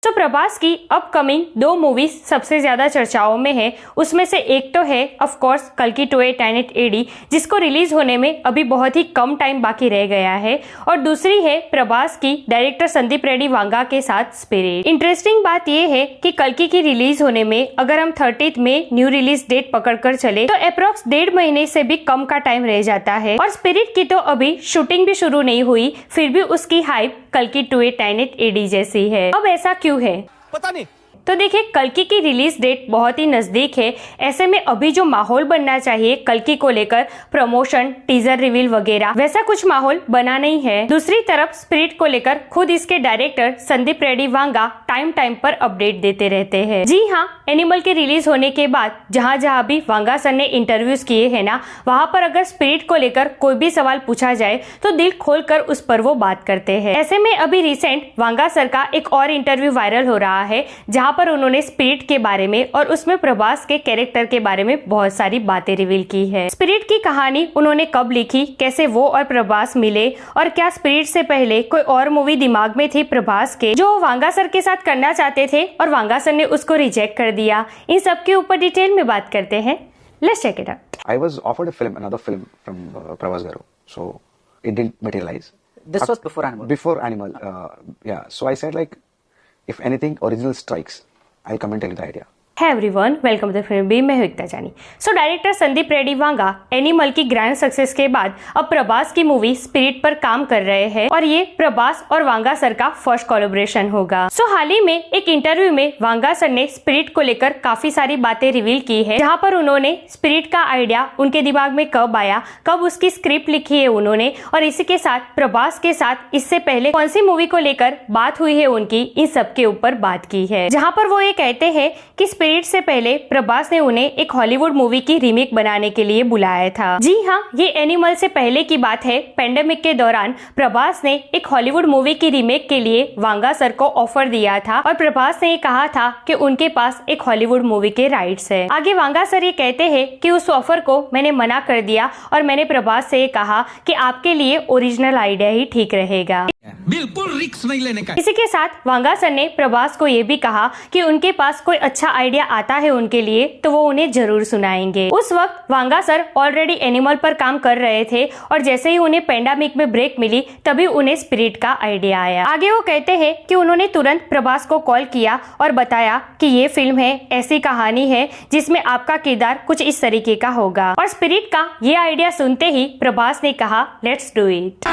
तो प्रभास की upcoming 2 movies सबसे ज्यादा चर्चाओं में है। उसमें से एक तो है ऑफ कोर्स कल्कि 2A AD, जिसको रिलीज होने में अभी बहुत ही कम टाइम बाकी रह गया है, और दूसरी है प्रभास की डायरेक्टर संदीप रेड्डी वांगा के साथ स्पिरिट। इंटरेस्टिंग बात यह है कि कल्कि की रिलीज होने में अगर हम 30 में न्यू रिलीज डेट पकड़कर चले तो अप्रॉक्स 1.5 महीने से भी कम का टाइम रह जाता है, और स्पिरिट की तो अभी शूटिंग भी शुरू नहीं हुई, फिर भी उसकी हाइप कल्कि 2A AD जैसी है। अब ऐसा क्यों है पता नहीं। तो देखिए, कल्कि की रिलीज डेट बहुत ही नजदीक है। ऐसे में अभी जो माहौल बनना चाहिए कल्कि को लेकर, प्रमोशन, टीजर रिवील वगैरह, वैसा कुछ माहौल बना नहीं है। दूसरी तरफ स्पिरिट को लेकर खुद इसके डायरेक्टर संदीप रेड्डी वांगा टाइम पर अपडेट देते रहते हैं। जी हाँ, एनिमल के रिलीज होने के बाद जहाँ जहाँ भी वांगा सर ने इंटरव्यूज किए हैं ना, वहाँ पर अगर स्पिरिट को लेकर कोई भी सवाल पूछा जाए तो दिल खोलकर उस पर वो बात करते हैं। ऐसे में अभी रिसेंट वांगा सर का एक और इंटरव्यू वायरल हो रहा है, जहाँ पर उन्होंने स्पिरिट के बारे में और उसमें प्रभास के कैरेक्टर के बारे में बहुत सारी बातें रिवील की है। स्पिरिट की कहानी उन्होंने कब लिखी, कैसे वो और प्रभास मिले, और क्या स्पिरिट से पहले कोई और मूवी दिमाग में थी प्रभास के जो वांगा सर के साथ करना चाहते थे और वांगा सर ने उसको रिजेक्ट कर दिया। इन सब के ऊपर डिटेल में बात करते हैं। Let's check it out. I was offered a film, another film from Prabhas Garu, so it didn't materialize. This was before Animal. Before Animal, yeah. So I said, like, if anything original strikes, I'll come and tell you the idea. Hey everyone, welcome to the film B, मैं हूं एकता जानी। So director Sandeep Reddy Vanga animal की grand success के बाद अब प्रभास की movie spirit पर काम कर रहे हैं, और ये प्रभास और वांगा सर का फर्स्ट कोलैबोरेशन होगा। सो हाल ही में एक इंटरव्यू में वांगा सर ने स्पिरिट को लेकर काफी सारी बातें रिवील की है, जहाँ पर उन्होंने स्पिरिट का आइडिया उनके दिमाग में कब आया, कब उसकी स्क्रिप्ट लिखी है उन्होंने, और इसी के साथ प्रभास के साथ इससे पहले कौन सी मूवी को लेकर बात हुई है उनकी, इन सब के ऊपर बात की है। जहाँ पर वो ये कहते हैं कि स्पिरिट से पहले प्रभास ने उन्हें एक हॉलीवुड मूवी की रीमेक बनाने के लिए बुलाया था। जी हाँ, ये एनिमल से पहले की बात है। पेंडेमिक के दौरान प्रभास ने एक हॉलीवुड मूवी की रीमेक के लिए वांगा सर को ऑफर दिया था, और प्रभास ने कहा था कि उनके पास एक हॉलीवुड मूवी के राइट्स है। आगे वांगा सर ये कहते हैं कि उस ऑफर को मैंने मना कर दिया, और मैंने प्रभास से कहा कि आपके लिए ओरिजिनल आइडिया ही ठीक रहेगा। बिल्कुल रिस्क नहीं लेने का। इसी के साथ वांगा सर ने प्रभास को ये भी कहा कि उनके पास कोई अच्छा आइडिया आता है उनके लिए तो वो उन्हें जरूर सुनाएंगे। उस वक्त वांगा सर ऑलरेडी एनिमल पर काम कर रहे थे, और जैसे ही उन्हें पेंडेमिक में ब्रेक मिली तभी उन्हें स्पिरिट का आइडिया आया। आगे वो कहते हैं कि उन्होंने तुरंत प्रभास को कॉल किया और बताया कि ये फिल्म है, ऐसी कहानी है जिसमें आपका किरदार कुछ इस तरीके का होगा, और स्पिरिट का ये आइडिया सुनते ही प्रभास ने कहा लेट्स डू इट।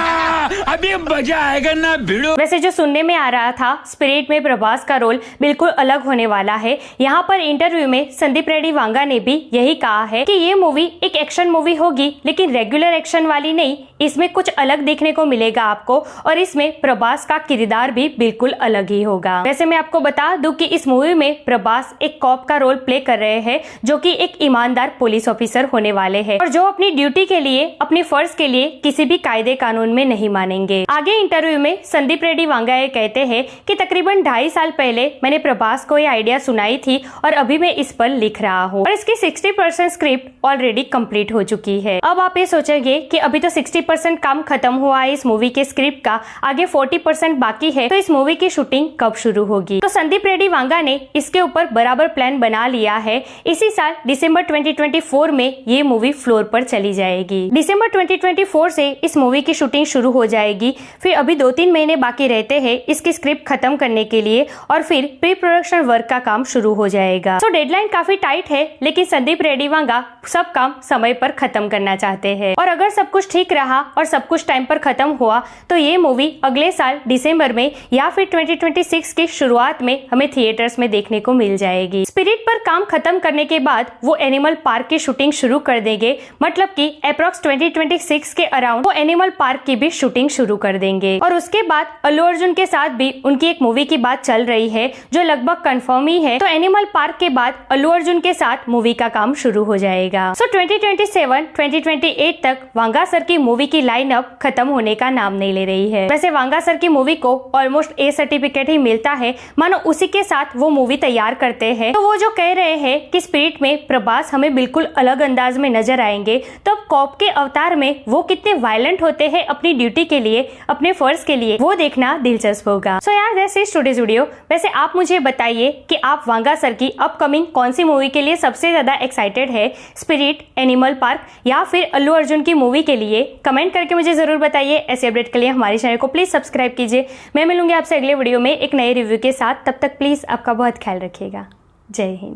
अभी मजा आएगा ना भिड़ो। वैसे जो सुनने में आ रहा था, स्पिरिट में प्रभास का रोल बिल्कुल अलग होने वाला है। यहाँ पर इंटरव्यू में संदीप रेड्डी वांगा ने भी यही कहा है कि ये मूवी एक एक्शन मूवी होगी, लेकिन रेगुलर एक्शन वाली नहीं, इसमें कुछ अलग देखने को मिलेगा आपको, और इसमें प्रभास का किरदार भी बिल्कुल अलग ही होगा। वैसे मैं आपको बता दूं कि इस मूवी में प्रभास एक कॉप का रोल प्ले कर रहे हैं, जो कि एक ईमानदार पुलिस ऑफिसर होने वाले हैं, और जो अपनी ड्यूटी के लिए, अपने फर्ज के लिए किसी भी कायदे कानून में नहीं मानेंगे। आगे इंटरव्यू में संदीप रेड्डी वांगा ये कहते हैं कि तकरीबन 2.5 साल पहले मैंने प्रभास को ये आइडिया सुनाई थी, और अभी मैं इस पर लिख रहा हूँ, और इसकी 60% स्क्रिप्ट ऑलरेडी कंप्लीट हो चुकी है। अब आप ये सोचेंगे कि अभी तो 60% काम खत्म हुआ है इस मूवी के स्क्रिप्ट का, आगे 40% बाकी है, तो इस मूवी की शूटिंग कब शुरू होगी? तो संदीप रेड्डी वांगा ने इसके ऊपर बराबर प्लान बना लिया है। इसी साल दिसंबर 2024 में ये मूवी फ्लोर पर चली जाएगी। दिसंबर 2024 से इस मूवी की शूटिंग शुरू हो जाएगी। फिर अभी 2-3 महीने बाकी रहते हैं इसकी स्क्रिप्ट खत्म करने के लिए, और फिर प्री प्रोडक्शन वर्क का काम शुरू हो जाएगा। तो डेडलाइन काफी टाइट है, लेकिन संदीप रेड्डी वांगा सब काम समय पर खत्म करना चाहते हैं, और अगर सब कुछ ठीक रहा और सब कुछ टाइम पर खत्म हुआ तो ये मूवी अगले साल दिसंबर में या फिर 2026 की शुरुआत में हमें थिएटर्स में देखने को मिल जाएगी। स्पिरिट पर काम खत्म करने के बाद वो एनिमल पार्क की शूटिंग शुरू कर देंगे, मतलब कि अप्रॉक्स 2026 के अराउंड वो एनिमल पार्क की भी शूटिंग शुरू कर देंगे। और उसके बाद अल्लू अर्जुन के साथ भी उनकी एक मूवी की बात चल रही है, जो लगभग कंफर्म ही है। तो एनिमल पार्क के बाद अल्लू अर्जुन के साथ मूवी का काम शुरू हो जाएगा। सो 2027-2028 तक वांगा सर की मूवी की लाइनअप खत्म होने का नाम नहीं ले रही है। वैसे वांगा सर की मूवी को ऑलमोस्ट A सर्टिफिकेट ही मिलता है, मानो उसी के साथ वो मूवी तैयार करते हैं। तो वो जो कह रहे हैं कि स्पिरिट में प्रभास हमें बिल्कुल अलग अंदाज में नजर आएंगे, तो अब कॉप के अवतार में वो कितने वायलेंट होते हैं अपनी ड्यूटी के लिए, अपने फर्ज व्यूअर्स के लिए वो देखना दिलचस्प होगा। सो यार दैट्स इट टुडेज वीडियो। वैसे आप मुझे बताइए कि आप वांगा सर की अपकमिंग कौन सी मूवी के लिए सबसे ज्यादा एक्साइटेड है, स्पिरिट, एनिमल पार्क या फिर अल्लू अर्जुन की मूवी के लिए? कमेंट करके मुझे जरूर बताइए। ऐसे अपडेट के लिए हमारे चैनल को प्लीज सब्सक्राइब कीजिए। मैं मिलूंगी आपसे अगले वीडियो में एक नए रिव्यू के साथ। तब तक प्लीज आपका बहुत ख्याल रखिएगा। जय हिंद।